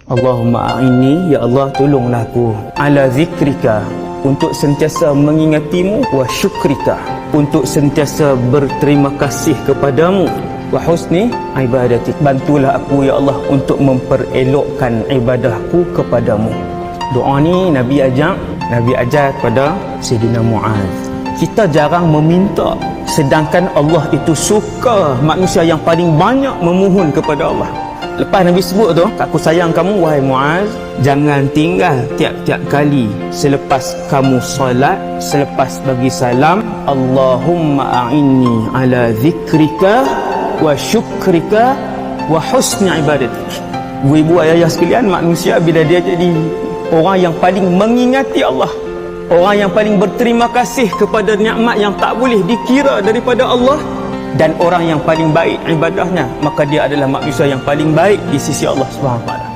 Allahumma a'inni, ya Allah tolonglah aku, ala zikrika, untuk sentiasa mengingatimu, wa syukrika, untuk sentiasa berterima kasih kepadamu, wa husni ibadatik, bantulah aku ya Allah untuk memperelokkan ibadahku kepadamu. Doa ni Nabi ajar kepada Sayyidina Muaz. Kita jarang meminta, sedangkan Allah itu suka manusia yang paling banyak memohon kepada Allah. Lepas Nabi sebut tu, aku sayang kamu wahai Muaz, jangan tinggal tiap-tiap kali selepas kamu solat, selepas bagi salam, Allahumma a'inni ala zikrika wa syukrika wa husni ibadatik. Ibu ayah sekalian, manusia bila dia jadi orang yang paling mengingati Allah, orang yang paling berterima kasih kepada nikmat yang tak boleh dikira daripada Allah, dan orang yang paling baik ibadahnya, maka dia adalah manusia yang paling baik di sisi Allah Subhanahu wa taala.